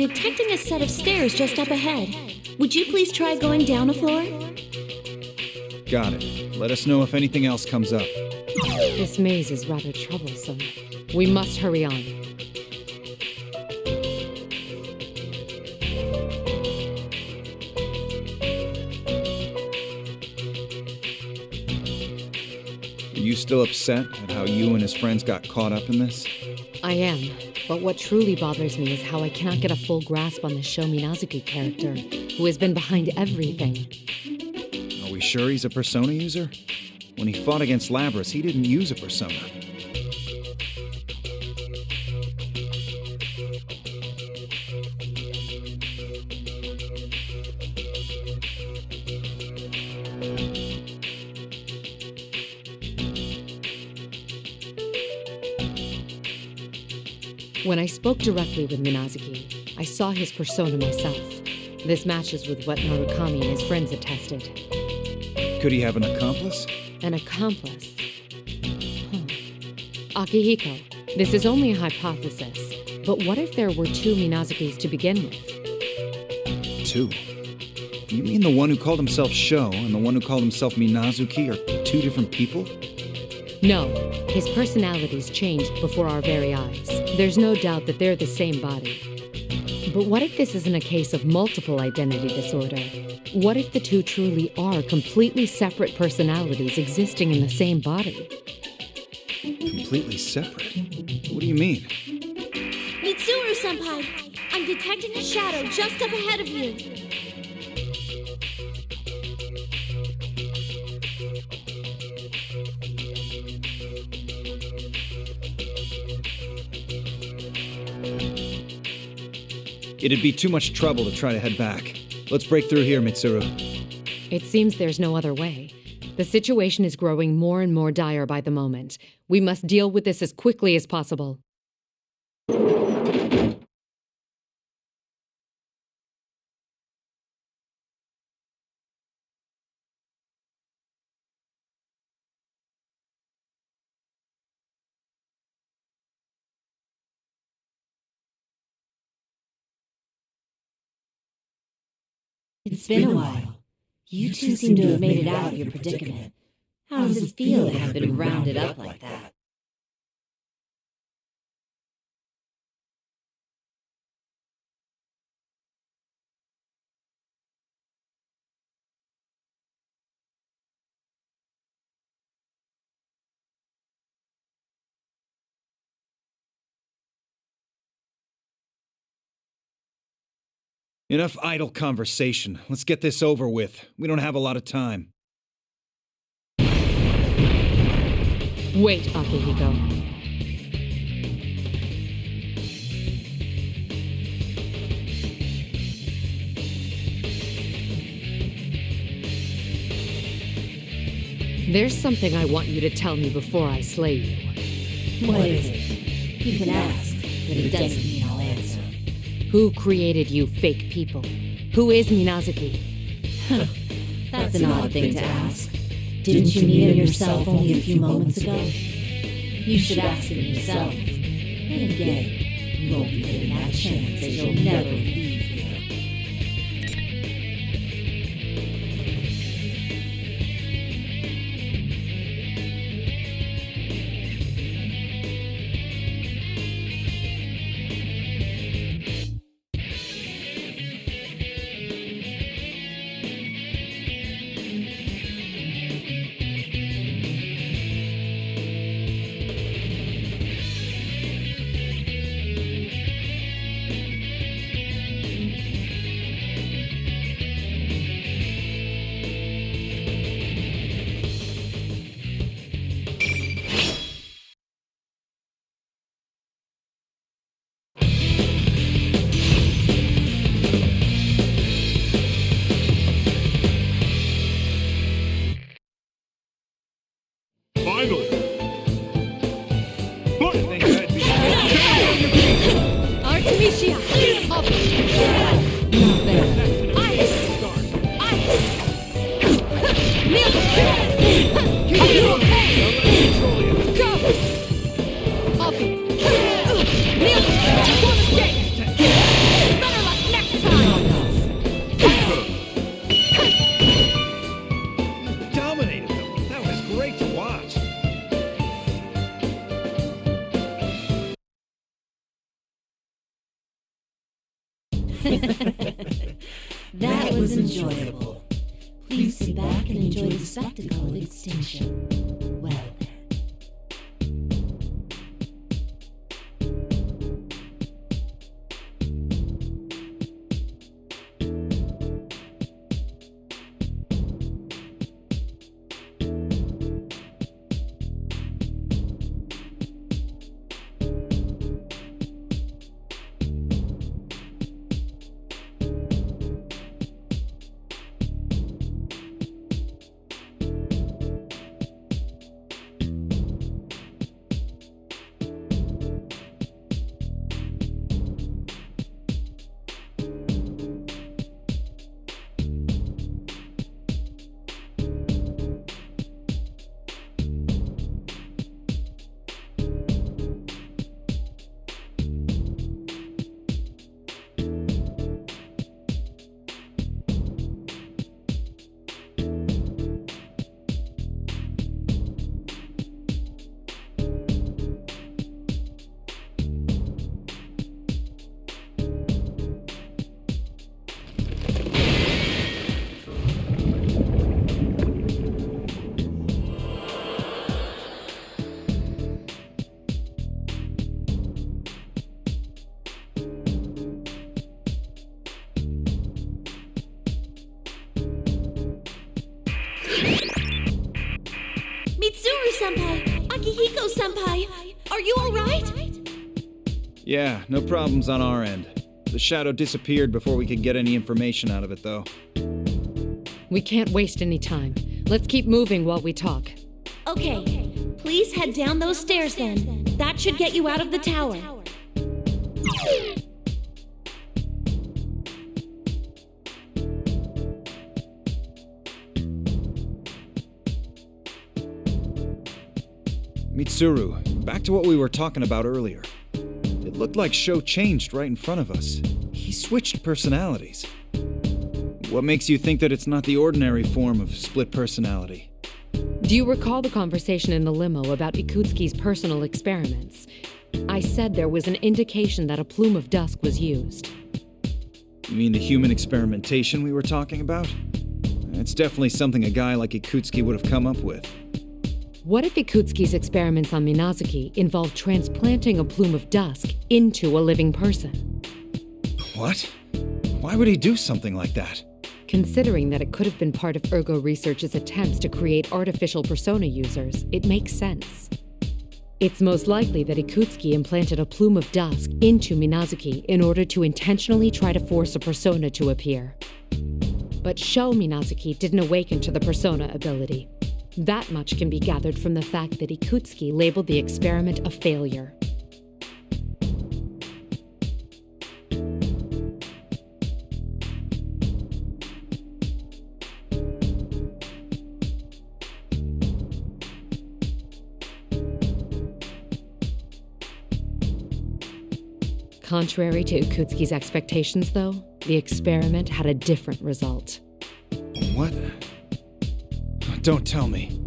detecting a set of stairs just up ahead. Would you please try going down a floor? Got it. Let us know if anything else comes up. This maze is rather troublesome. We must hurry on. Are you still upset at how you and his friends got caught up in this? I am, but what truly bothers me is how I cannot get a full grasp on the Sho Minazuki character, who has been behind everything. Are we sure he's a persona user? When he fought against Labras, he didn't use a persona. When I spoke directly with Minazuki, I saw his persona myself. This matches with what Narukami and his friends had tested. Could he have an accomplice? An accomplice? Akihiko, this is only a hypothesis, but what if there were two Minazukis to begin with? Two? You mean the one who called himself Sho and the one who called himself Minazuki are two different people? No, his personalities changed before our very eyes. There's no doubt that they're the same body. But what if this isn't a case of multiple identity disorder? What if the two truly are completely separate personalities existing in the same body? Completely separate? What do you mean? Mitsuru-senpai, I'm detecting a shadow just up ahead of you. It'd be too much trouble to try to head back. Let's break through here, Mitsuru. It seems there's no other way. The situation is growing more and more dire by the moment. We must deal with this as quickly as possible. It's been a while. You two seem to have made it out of your predicament. How does it feel to have been rounded up like that? Enough idle conversation. Let's get this over with. We don't have a lot of time. Wait, Akihiko. There's something I want you to tell me before I slay you. What is it? You can ask, but it doesn't mean I'll answer. Who created you fake people? Who is Minazuki? That's an odd thing to ask. Didn't you meet him yourself only a few moments ago? You should ask him yourself. And again, you won't be getting that chance as you'll never leave here. Finally! Artemisia! Up! Not bad. Ice! Ice! Neil! Are you okay? Go! Up! Neil! One escape! Better was enjoyable. Please sit back and enjoy the spectacle of extinction. Well then. Mitsuru-senpai! Akihiko-senpai! Are you alright? Yeah, no problems on our end. The shadow disappeared before we could get any information out of it, though. We can't waste any time. Let's keep moving while we talk. Okay, please head down those stairs then. That should get you out of the tower. Mitsuru, back to what we were talking about earlier. It looked like Sho changed right in front of us. He switched personalities. What makes you think that it's not the ordinary form of split personality? Do you recall the conversation in the limo about Ikutsuki's personal experiments? I said there was an indication that a plume of dusk was used. You mean the human experimentation we were talking about? It's definitely something a guy like Ikutsuki would have come up with. What if Ikutsuki's experiments on Minazuki involved transplanting a plume of dusk into a living person? What? Why would he do something like that? Considering that it could have been part of Ergo Research's attempts to create artificial persona users, it makes sense. It's most likely that Ikutsuki implanted a plume of dusk into Minazuki in order to intentionally try to force a persona to appear. But Sho Minazuki didn't awaken to the persona ability. That much can be gathered from the fact that Ikutsuki labeled the experiment a failure. Contrary to Ikutsuki's expectations, though, the experiment had a different result. What? Don't tell me.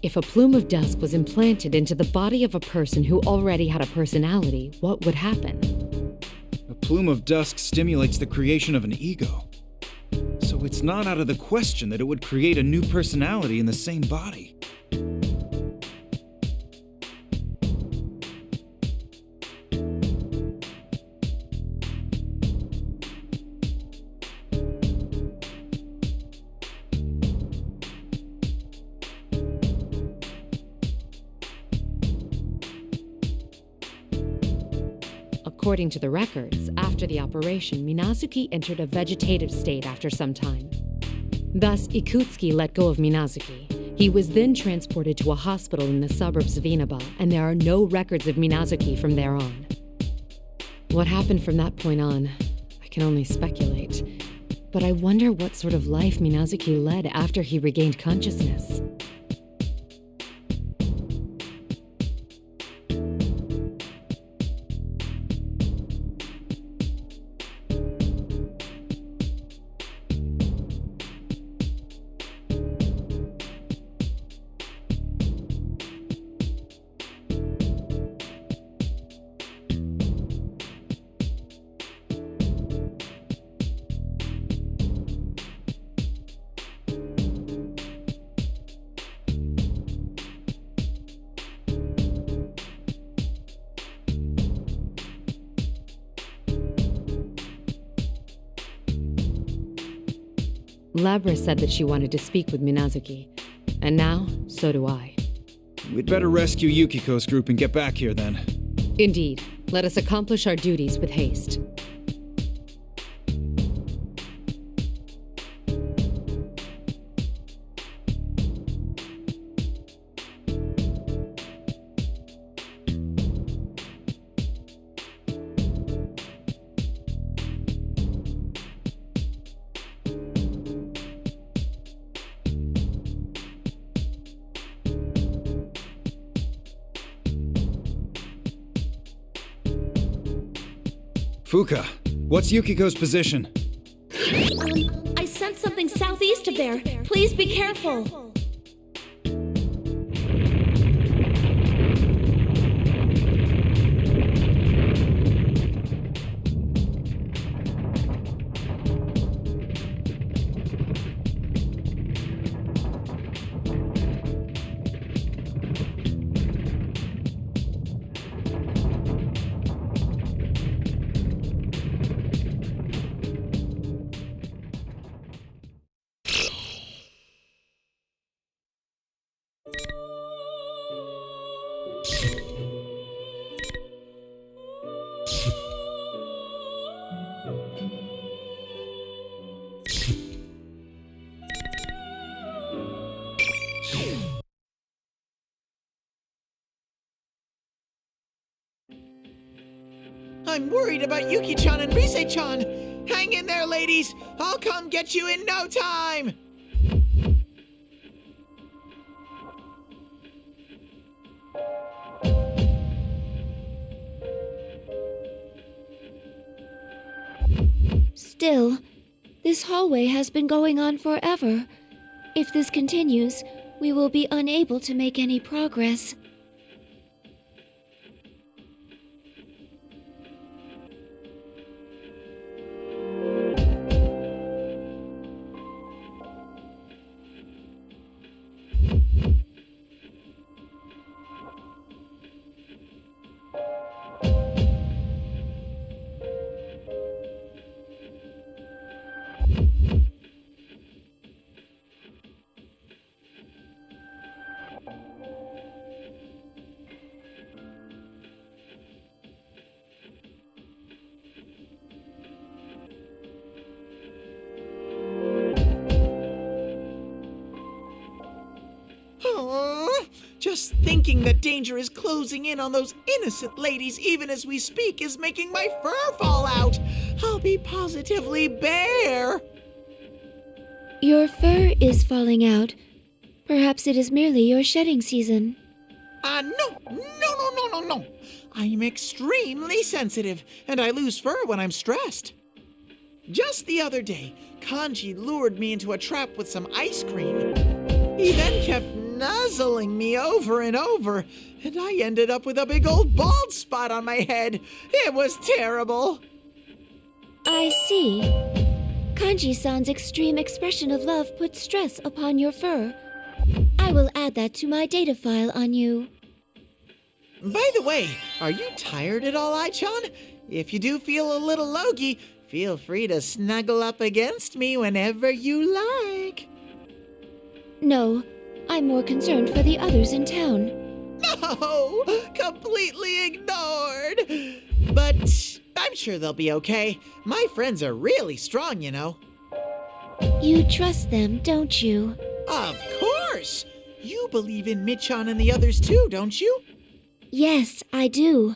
If a plume of dusk was implanted into the body of a person who already had a personality, what would happen? A plume of dusk stimulates the creation of an ego. So it's not out of the question that it would create a new personality in the same body. According to the records, after the operation, Minazuki entered a vegetative state after some time. Thus, Ikutsuki let go of Minazuki. He was then transported to a hospital in the suburbs of Inaba, and there are no records of Minazuki from there on. What happened from that point on, I can only speculate. But I wonder what sort of life Minazuki led after he regained consciousness. Labra said that she wanted to speak with Minazuki. And now, so do I. We'd better rescue Yukiko's group and get back here then. Indeed. Let us accomplish our duties with haste. Fuka, what's Yukiko's position? I sense something southeast of there. Please be careful. I'm worried about Yuki-chan and Rise-chan. Hang in there, ladies. I'll come get you in no time. Still, this hallway has been going on forever. If this continues, we will be unable to make any progress. Just thinking that danger is closing in on those innocent ladies even as we speak is making my fur fall out. I'll be positively bare. Your fur is falling out. Perhaps it is merely your shedding season. No. I'm extremely sensitive, and I lose fur when I'm stressed. Just the other day, Kanji lured me into a trap with some ice cream. He then kept nuzzling me over and over, and I ended up with a big old bald spot on my head. It was terrible. I see. Kanji-san's extreme expression of love puts stress upon your fur. I will add that to my data file on you. By the way, are you tired at all, Ai-chan? If you do feel a little logy, feel free to snuggle up against me whenever you like. No, I'm more concerned for the others in town. No, completely ignored. But I'm sure they'll be okay. My friends are really strong, you know. You trust them, don't you? Of course. You believe in Michan and the others too, don't you? Yes, I do.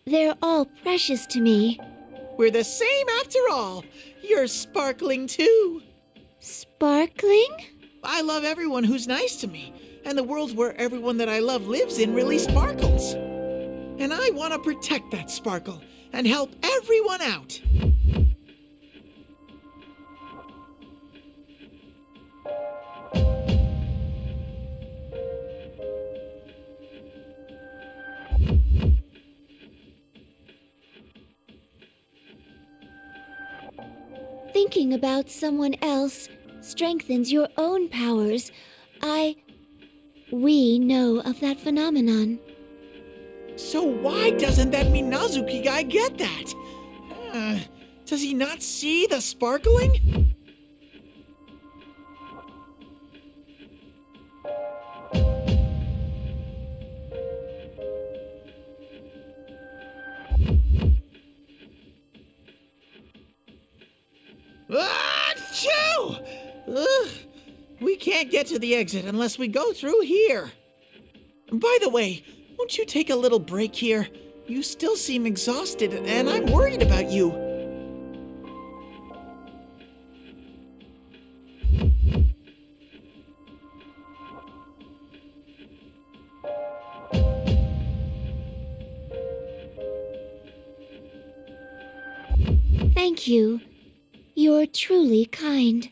They're all precious to me. We're the same after all. You're sparkling too. Sparkling? I love everyone who's nice to me, and the world where everyone that I love lives in really sparkles. And I want to protect that sparkle and help everyone out. Thinking about someone else strengthens your own powers. We know of that phenomenon. So why doesn't that Minazuki guy get that? Does he not see the sparkling? Achoo! Ugh. We can't get to the exit unless we go through here. By the way, won't you take a little break here? You still seem exhausted, and I'm worried about you. Thank you. You're truly kind.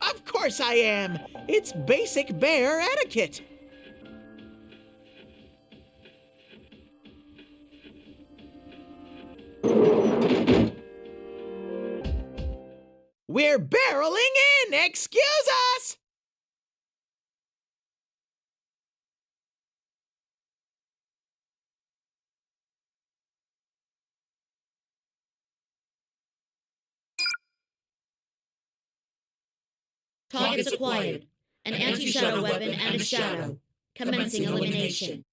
Of course I am. It's basic bear etiquette. We're barreling in! Excuse us! Targets acquired. An anti-shadow weapon and a shadow. Commencing elimination.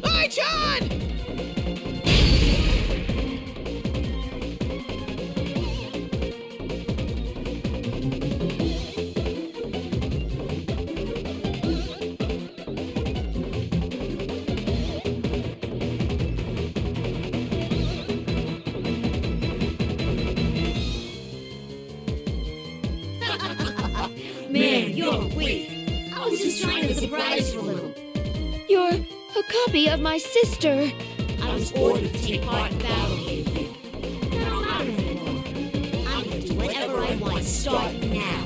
Hi, John! Man, you're weak. I was just trying to surprise you a little. You're a copy of my sister. I was ordered to take part in battle with you. No, not anymore. I'm gonna do whatever I want starting now.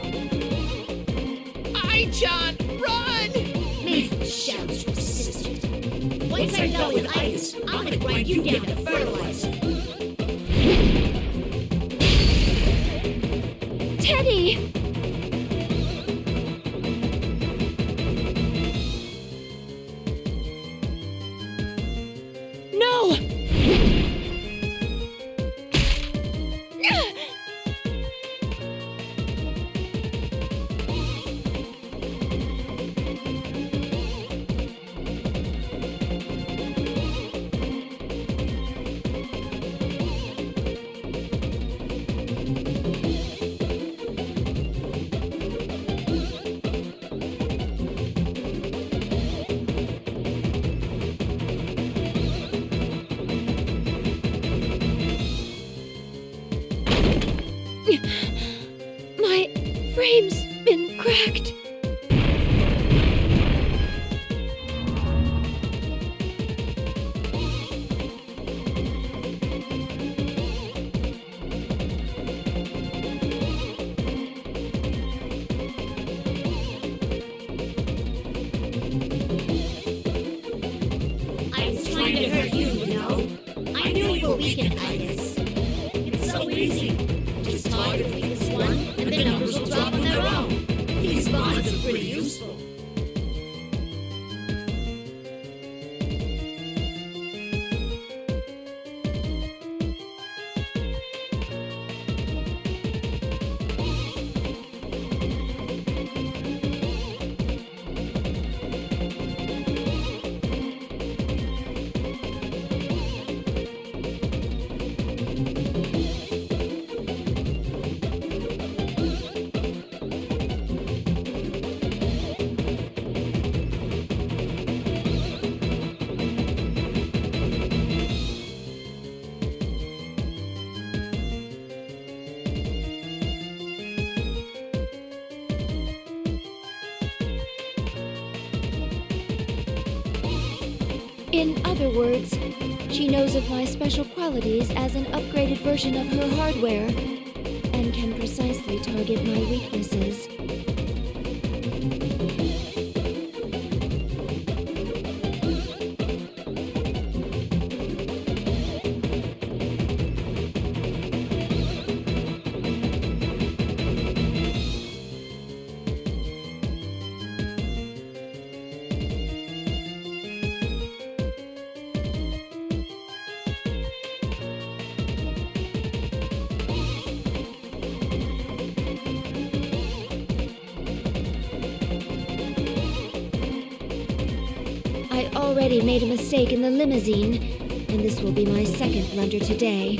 Hi, John! Run! Man, shadows persistent. Once I'm done with Aigis, I'm gonna grind you down to fertilizer. Teddy! No! My frame's been cracked. I was trying to hurt you, you know? I knew you were weak in Aigis. It's so easy. Just target the weakest one, and the numbers will drop on their own. These bonds are pretty useful. In other words, she knows of my special qualities as an upgraded version of her hardware and can precisely target my weaknesses. already made a mistake in the limousine, and this will be my second blunder today.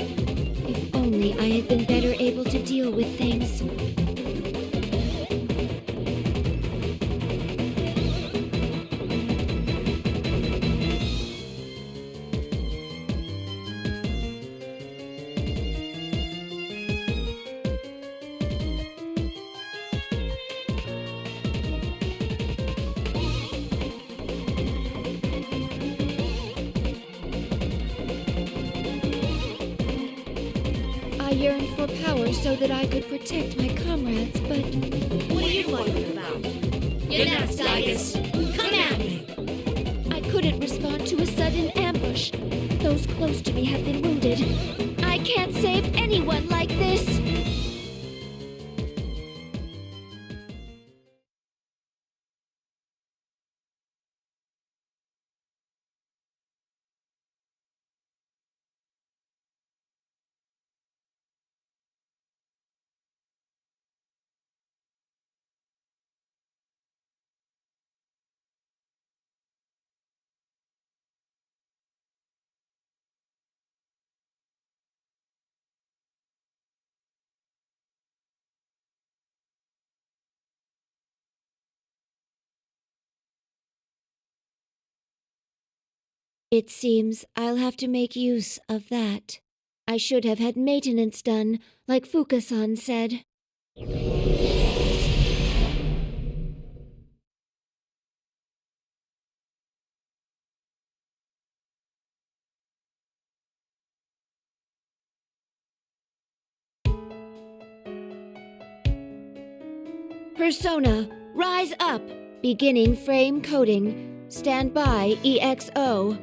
If only I had been better able to deal with things. I yearned for power so that I could protect my comrades, but What are you wondering about? You're next, Aigis. Come at me! I couldn't respond to a sudden ambush. Those close to me have been wounded. I can't save anyone like this! It seems I'll have to make use of that. I should have had maintenance done, like Fuka-san said. Persona, rise up! Beginning frame coding. Stand by, EXO.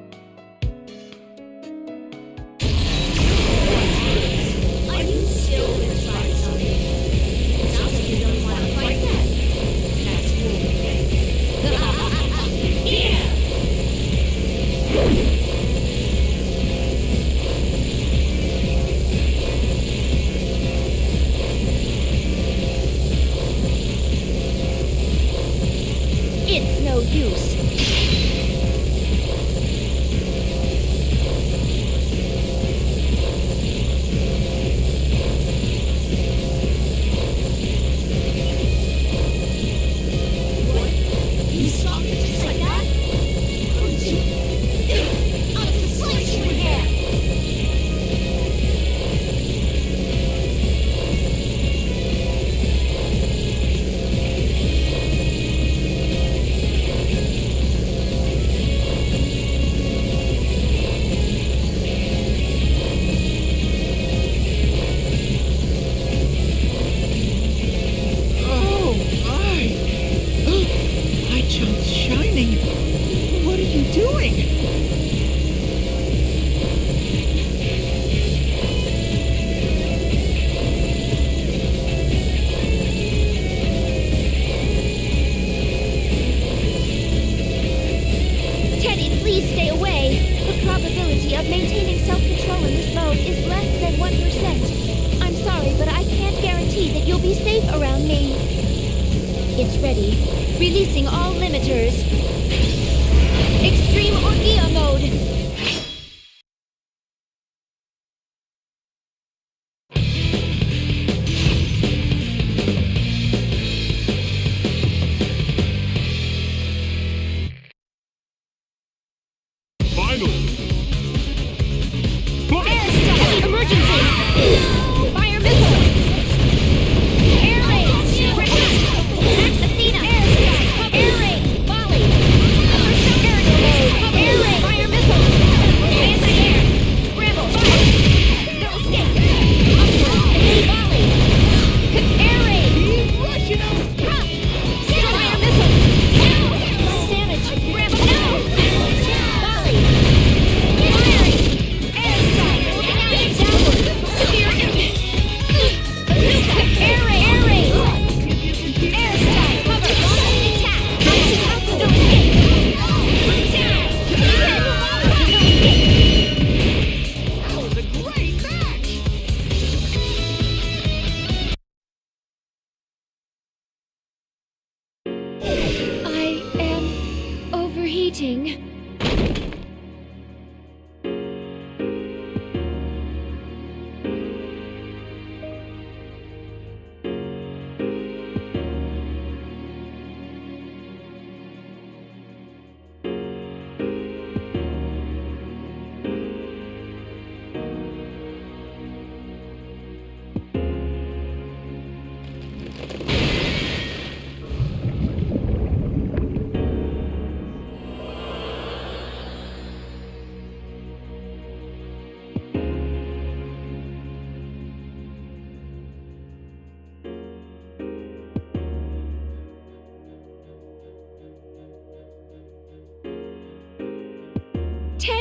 Are you still gonna try something? Sounds like you don't want to fight that. That's cool, yeah! It's no use. You saw me just like that? How did you? I'll just slice you in half! Oh, my jump's shining. What are you doing? Teddy, please stay away. The probability of maintaining self-control in this mode is less than 1%. I'm sorry, but I can't guarantee that you'll be safe around me. It's ready. Releasing all limiters. Extreme Orga mode. Airstrike! Emergency! Fire missile! Air raid! Max Athena! Airstrike! Air raid! Volley! Aerial mode! Air raid! Fire missile! Anti-air! Scramble! Fire! No escape! Upward! Volley! Air raid! Drop! Fire missile! Less damage! Scramble! No! Volley! Firing! Airstrike! Downward! Severe impact!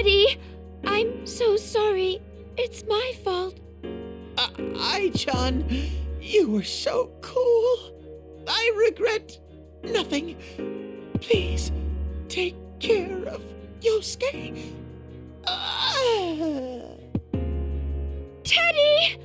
Teddy! I'm so sorry. It's my fault. Ai-chan, you were so cool. I regret nothing. Please, take care of Yosuke. Teddy!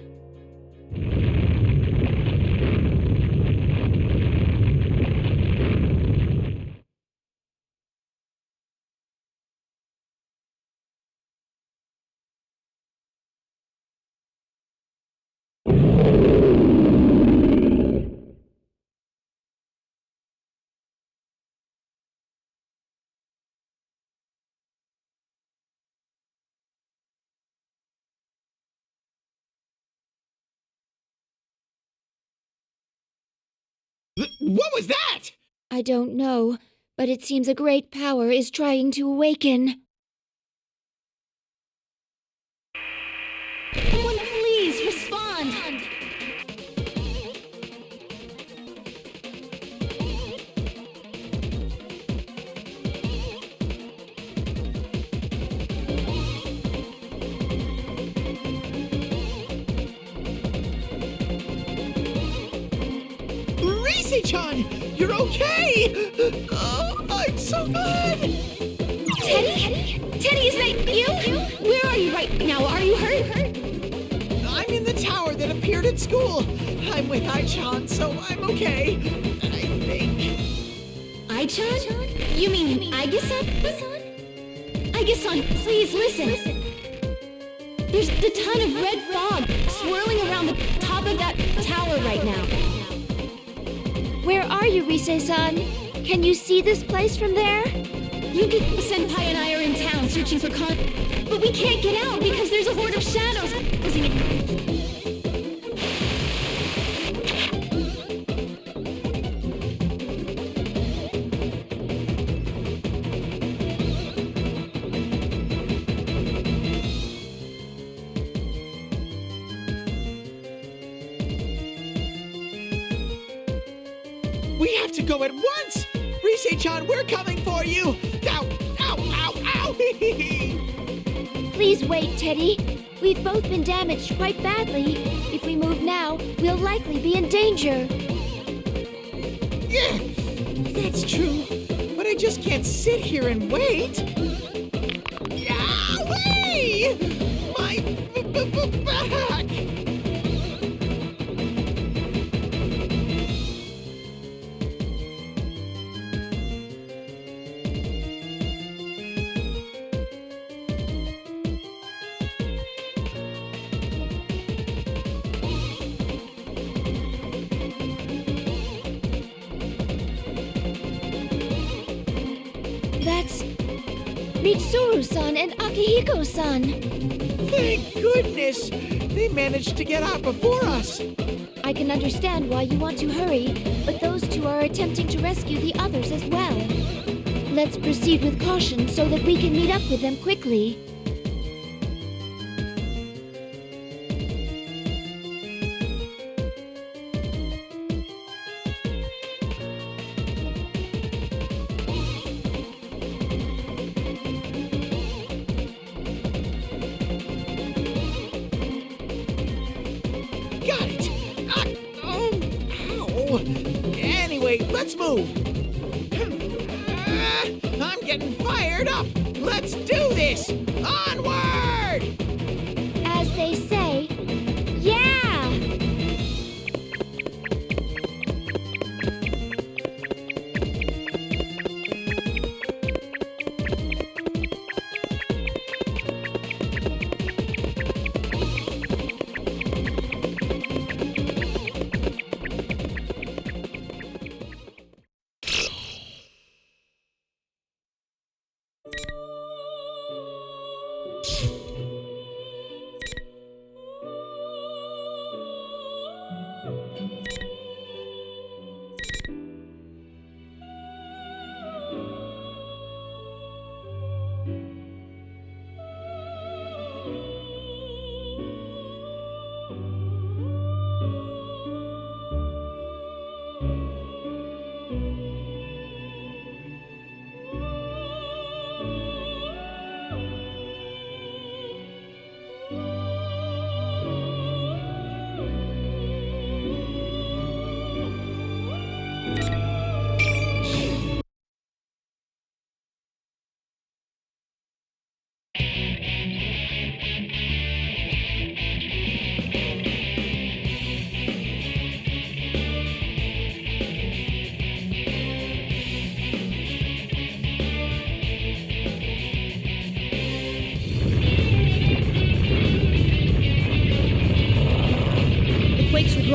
What was that? I don't know, but it seems a great power is trying to awaken. Someone please respond! Chan, you're okay! Oh, I'm so glad! Teddy? Teddy, is that you? Where are you right now? Are you hurt? I'm in the tower that appeared at school. I'm with Ai-chan, so I'm okay. I think. Ai-chan? You mean Aigis-san? Aigis-san, please listen. There's a ton of red fog swirling around the top of that tower right now. Where are you, Rise-san? Can you see this place from there? Senpai and I are in town searching for but we can't get out because there's a horde of shadows. We have to go at once! Rise-chan, we're coming for you! Ow! Ow! Ow! Ow! Please wait, Teddy. We've both been damaged quite badly. If we move now, we'll likely be in danger. Yeah, that's true. But I just can't sit here and wait. Owie! My back! That's Mitsuru-san and Akihiko-san. Thank goodness! They managed to get out before us. I can understand why you want to hurry, but those two are attempting to rescue the others as well. Let's proceed with caution so that we can meet up with them quickly. Got it! Ow! Anyway, let's move! I'm getting fired up! Let's do this! Onward! As they say, yeah!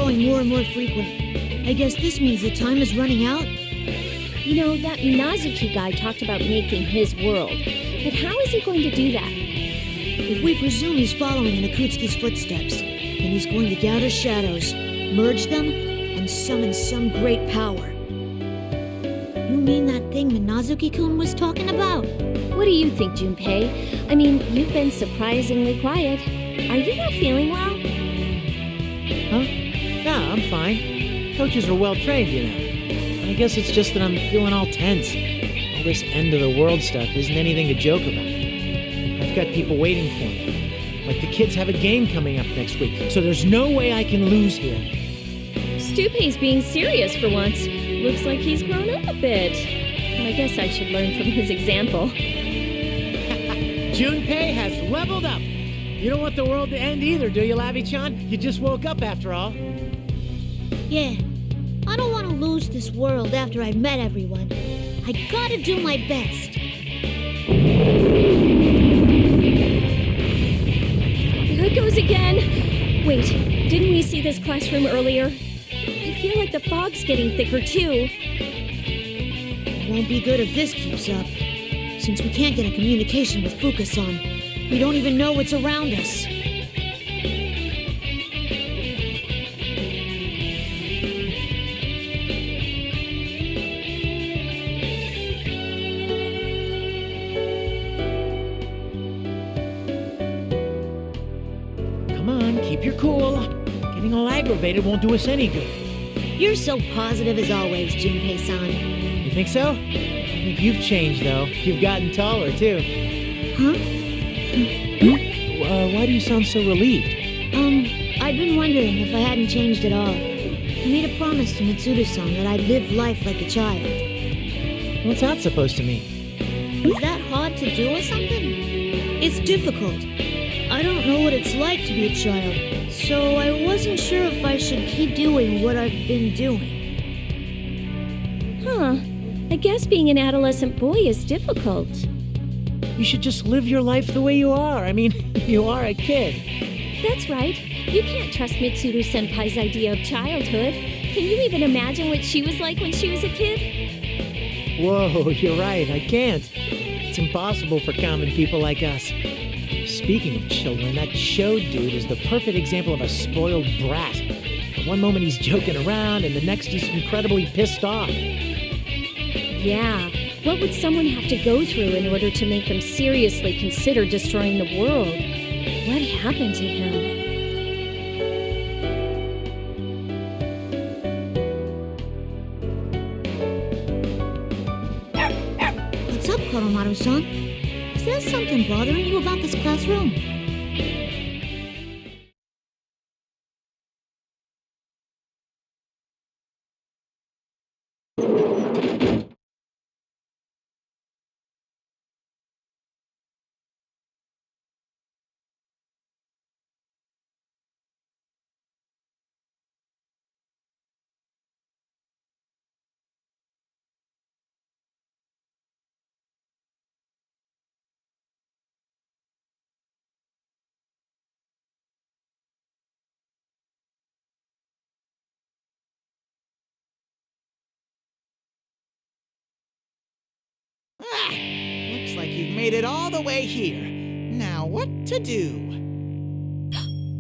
growing more and more frequent. I guess this means the time is running out? You know, that Minazuki guy talked about making his world. But how is he going to do that? If we presume he's following in Akutsuki's footsteps, then he's going to gather shadows, merge them, and summon some great power. You mean that thing Minazuki-kun was talking about? What do you think, Junpei? I mean, you've been surprisingly quiet. Are you not feeling well? Huh? No, I'm fine. Coaches are well trained, you know. I guess it's just that I'm feeling all tense. All this end-of-the-world stuff isn't anything to joke about. I've got people waiting for me. Like the kids have a game coming up next week, so there's no way I can lose here. Stupei's being serious for once. Looks like he's grown up a bit. I guess I should learn from his example. Junpei has leveled up. You don't want the world to end either, do you, Lavi-chan? You just woke up after all. Yeah. I don't want to lose this world after I've met everyone. I gotta do my best. There it goes again. Wait, didn't we see this classroom earlier? I feel like the fog's getting thicker too. It won't be good if this keeps up. Since we can't get a communication with Fukasan, we don't even know what's around us. Come on, keep your cool. Getting all aggravated won't do us any good. You're so positive as always, Junpei-san. You think so? I think you've changed, though. You've gotten taller, too. Huh? Why do you sound so relieved? I've been wondering if I hadn't changed at all. I made a promise to Mitsuru-san that I'd live life like a child. What's that supposed to mean? Is that hard to do or something? It's difficult. I don't know what it's like to be a child, so I wasn't sure if I should keep doing what I've been doing. Huh. I guess being an adolescent boy is difficult. You should just live your life the way you are. I mean, you are a kid. That's right. You can't trust Mitsuru Senpai's idea of childhood. Can you even imagine what she was like when she was a kid? Whoa, you're right. I can't. It's impossible for common people like us. Speaking of children, that Sho dude is the perfect example of a spoiled brat. At one moment he's joking around, and the next he's incredibly pissed off. Yeah. What would someone have to go through in order to make them seriously consider destroying the world? What happened to him? What's up, Koromaru-san? Is there something bothering you about this classroom? Ah, looks like you've made it all the way here. Now what to do?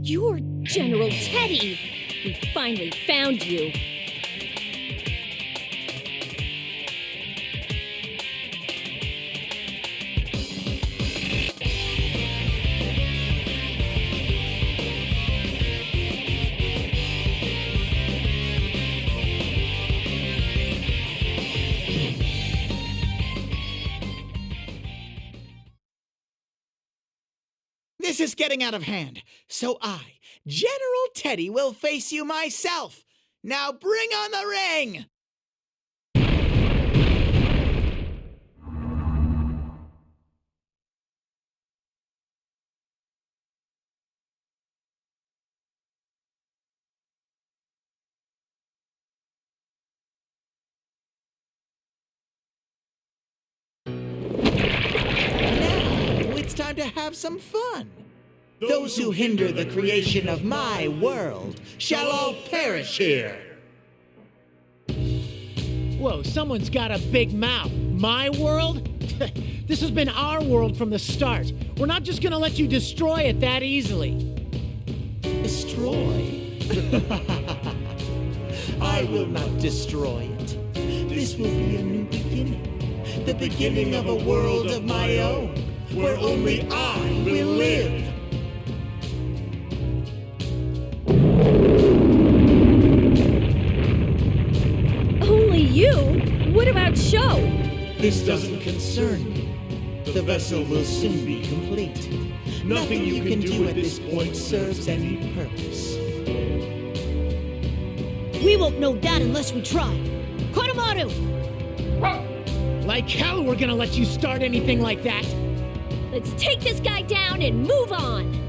You're General Teddy! We finally found you. This is getting out of hand, so I, General Teddy, will face you myself. Now bring on the ring! Now it's time to have some fun. Those who hinder the creation of my world shall all perish here. Whoa, someone's got a big mouth. My world? This has been our world from the start. We're not just gonna let you destroy it that easily. Destroy? I will not destroy it. This will be a new beginning. The beginning of a world of my own, where only I will live. Only you? What about Sho? This doesn't concern me. The vessel will soon be complete. Nothing you can do at this point serves any purpose. We won't know that unless we try. Konomaru! Like hell we're gonna let you start anything like that. Let's take this guy down and move on!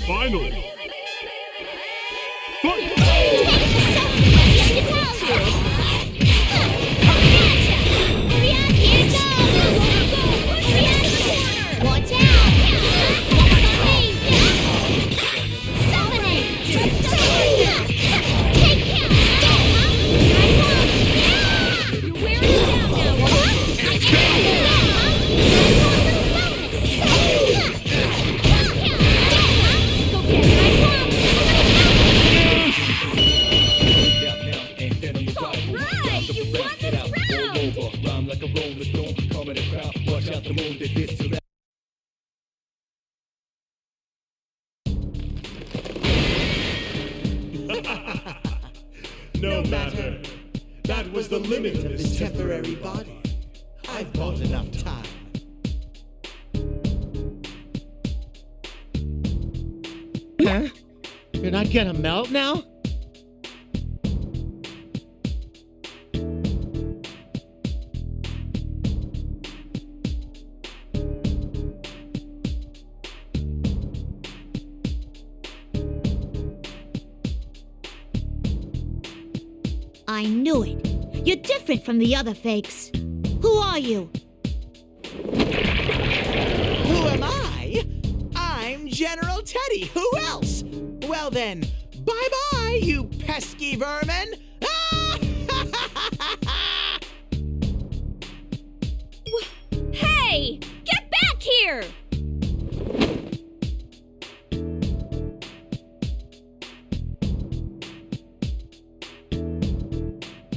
Finally! Fight! Watch out! No matter. That was the limit of This temporary body. I've bought enough time. Huh? You're not gonna melt now? I knew it. You're different from the other fakes. Who are you? Who am I? I'm General Teddy. Who else? Well then, bye-bye, you pesky vermin! Hey! Get back here!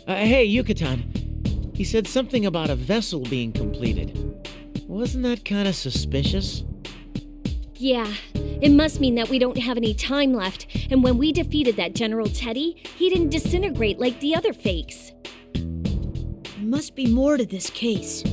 Hey, Yucatan. He said something about a vessel being completed. Wasn't that kind of suspicious? Yeah, it must mean that we don't have any time left, and when we defeated that General Teddy, he didn't disintegrate like the other fakes. must be more to this case.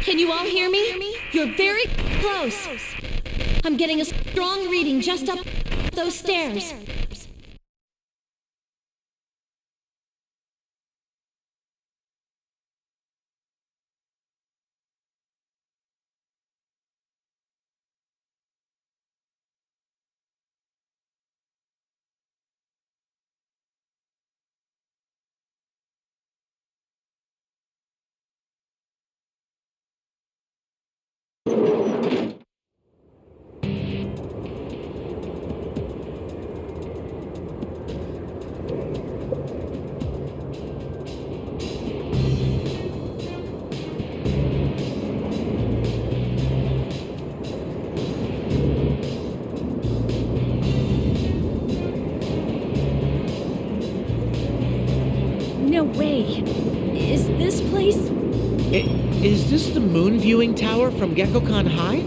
Can you all hear me? You're very close. I'm getting a strong reading just up those stairs. No way. Is this place? Is this the moon viewing tower from Gekkoukan High?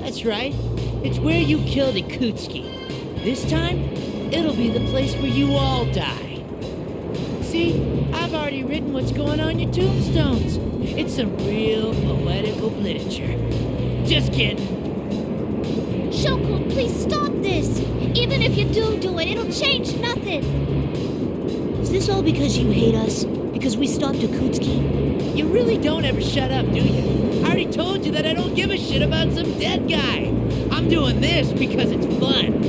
That's right. It's where you killed Ikutsuki. This time, it'll be the place where you all die. See, I've already written what's going on your tombstones. It's some real poetical literature. Just kidding. Shokun, please stop this. Even if you do it, it'll change nothing. Is this all because you hate us? Because we stopped Ikutsuki? You really don't ever shut up, do you? I already told you that I don't give a shit about some dead guy. I'm doing this because it's fun.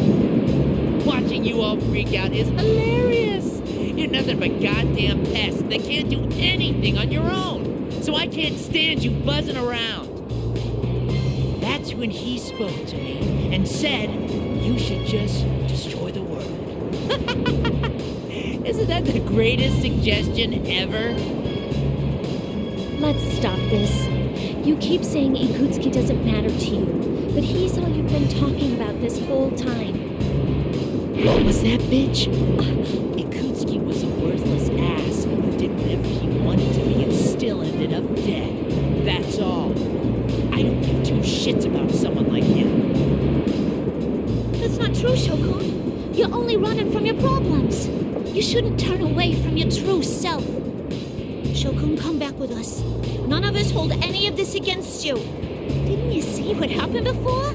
Watching you all freak out is hilarious. You're nothing but goddamn pests that can't do anything on your own. So I can't stand you buzzing around. That's when he spoke to me and said you should just destroy the world. Isn't that the greatest suggestion ever? Let's stop this. You keep saying Ikutsuki doesn't matter to you, but he's all you've been talking about this whole time. What was that, bitch? Ikutsuki was a worthless ass who did whatever he wanted to be and still ended up dead. That's all. I don't give two shits about someone like him. That's not true, Shokun. You're only running from your problems. You shouldn't turn away from your true self. Shokun, come back with us. None of us hold any of this against you. Didn't you see what happened before?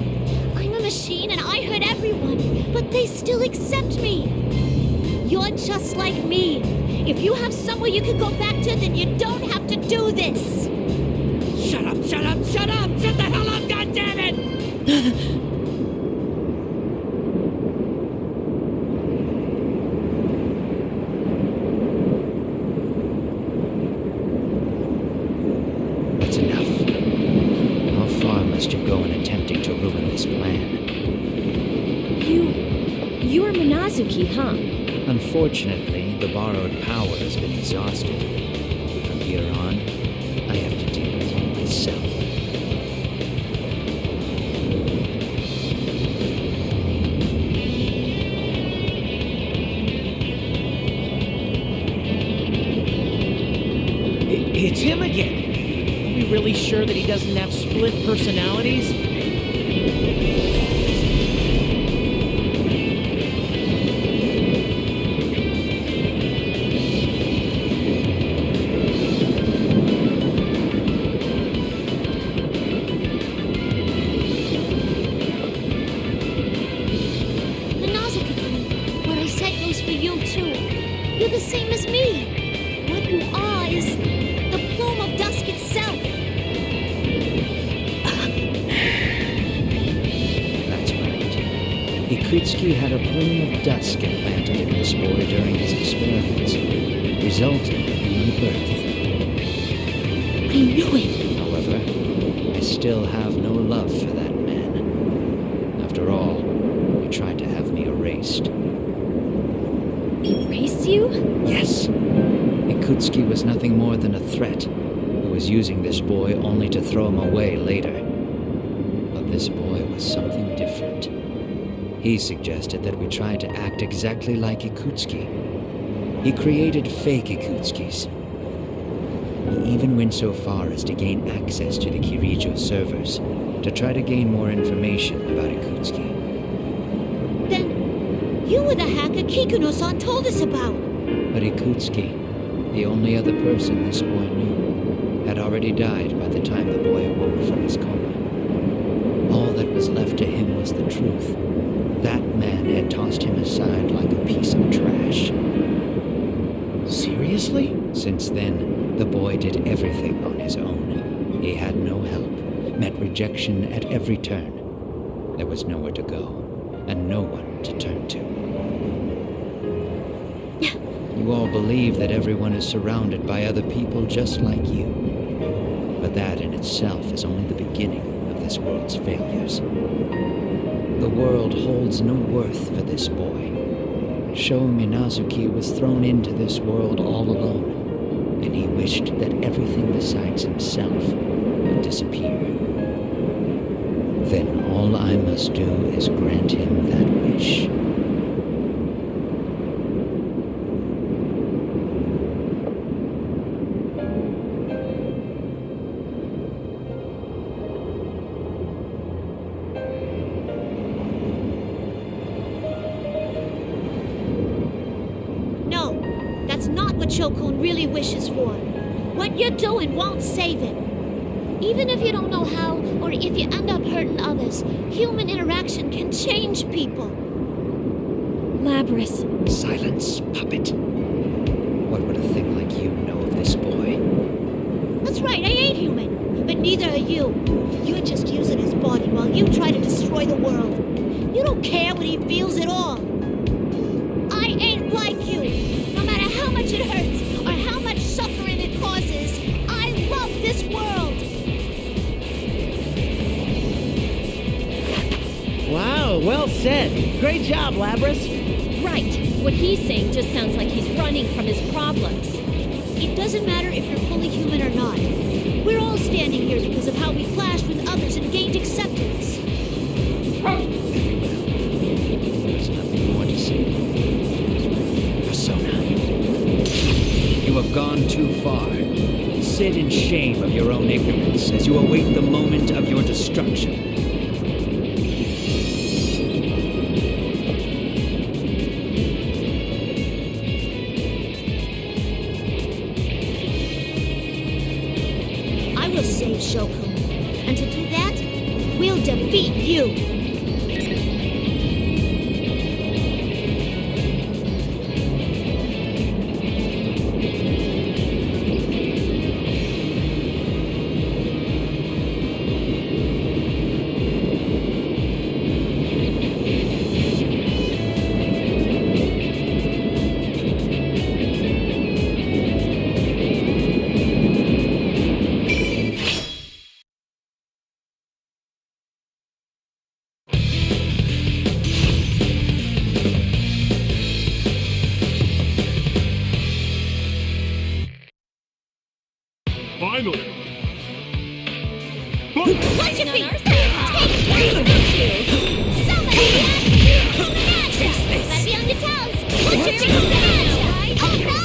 I'm a machine and I hurt everyone, but they still accept me. You're just like me. If you have somewhere you can go back to, then you don't have to do this. Shut up, shut up, shut up! Shut the hell up, goddammit! That's enough. How far must you go in attempting to ruin this plan? You're Minazuki, huh? Unfortunately, the borrowed power has been exhausted. From here on, I have to deal with you myself. It's him again! Are we really sure that he doesn't have split personalities? Minazuki-kun, what I said goes for you too. You're the same as me. What you are is Ikutsuki had a plume of dusk implanted in this boy during his experiments, resulting in rebirth. I knew it! However, I still have no love for that man. After all, he tried to have me erased. Erase you? Yes. Ikutsuki was nothing more than a threat, who was using this boy only to throw him away later. But this boy was something different. He suggested that we try to act exactly like Ikutsuki. He created fake Ikutskis. He even went so far as to gain access to the Kirijo servers to try to gain more information about Ikutsuki. Then, you were the hacker Kikuno-san told us about! But Ikutsuki, the only other person this boy knew, had already died by the time the boy awoke from his coma. All that was left to him was the truth. That man had tossed him aside like a piece of trash. Seriously? Since then, the boy did everything on his own. He had no help, met rejection at every turn. There was nowhere to go, and no one to turn to. You all believe that everyone is surrounded by other people just like you. But that in itself is only the beginning of this world's failures. The world holds no worth for this boy. Sho Minazuki was thrown into this world all alone, and he wished that everything besides himself would disappear. Then all I must do is grant him that wish. Shokun really wishes for. What you're doing won't save him. Even if you don't know how, or if you end up hurting others, human interaction can change people. Labras. Silence, puppet. What would a thing like you know of this boy? That's right, I ain't human. But neither are you. You're just using his body while you try to destroy the world. You don't care what he feels at all. I ain't like you. How much it hurts, or how much suffering it causes. I love this world! Wow, well said. Great job, Labras. Right. What he's saying just sounds like he's running from his problems. It doesn't matter if you're fully human or not. We're all standing here because of how we clashed with others and gained acceptance. Very well. There's nothing more to say. Persona. You have gone too far. Sit in shame of your own ignorance as you await the moment of your destruction. I will save Shokun. And to do that, we'll defeat you. Finally! Watch your feet! Take this! Somebody gotta be on your toes! Put your hands! Oh no!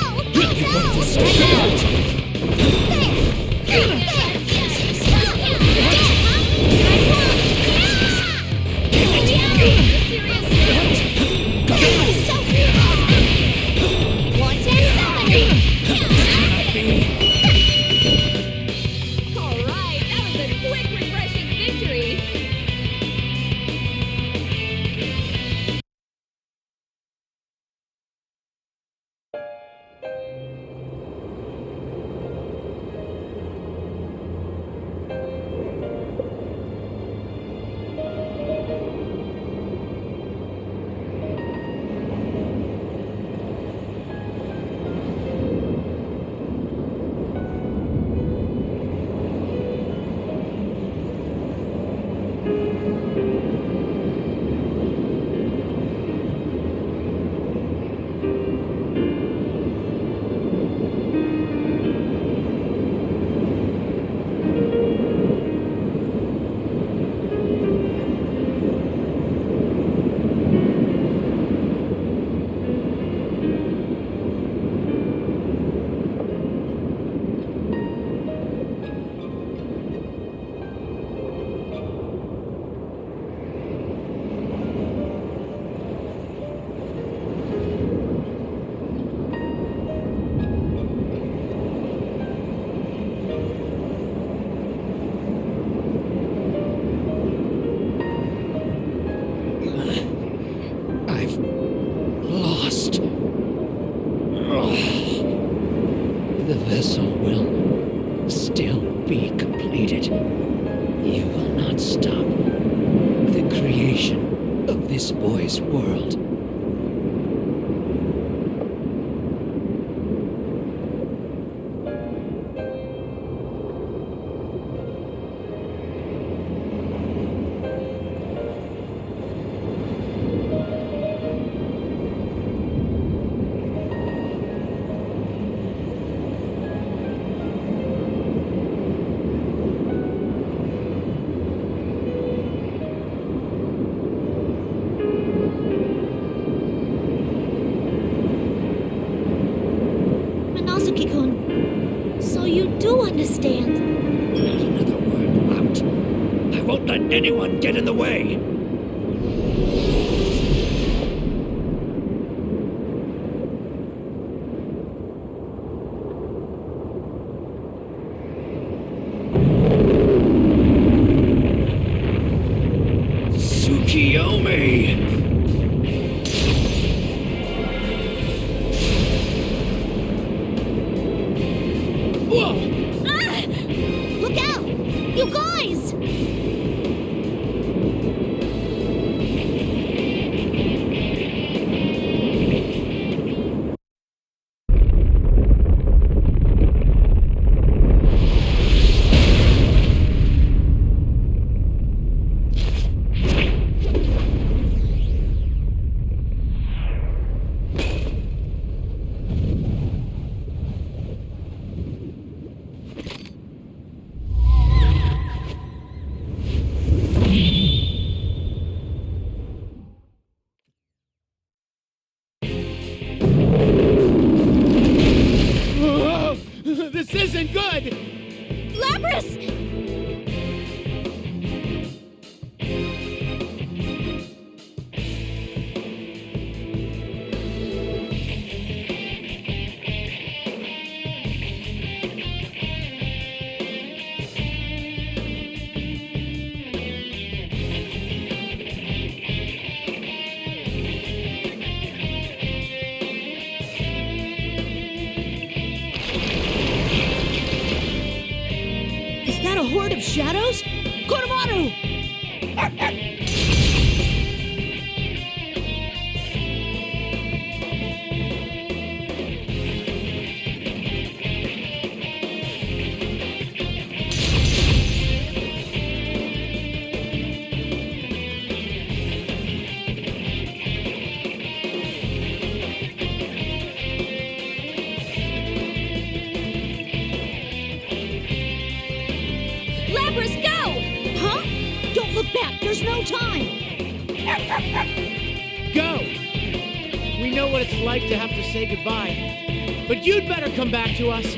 will still be completed. You will not stop the creation of this boy's world. Minazuki-kun, so you do understand. Not another word out. I won't let anyone get in the way. Tsukiyomi! Whoa! Ah! Look out! You guys! This isn't good! Lapras! Is that a horde of shadows? Koromaru! Lapras, go! Huh? Don't look back, there's no time! Go! We know what it's like to have to say goodbye. But you'd better come back to us.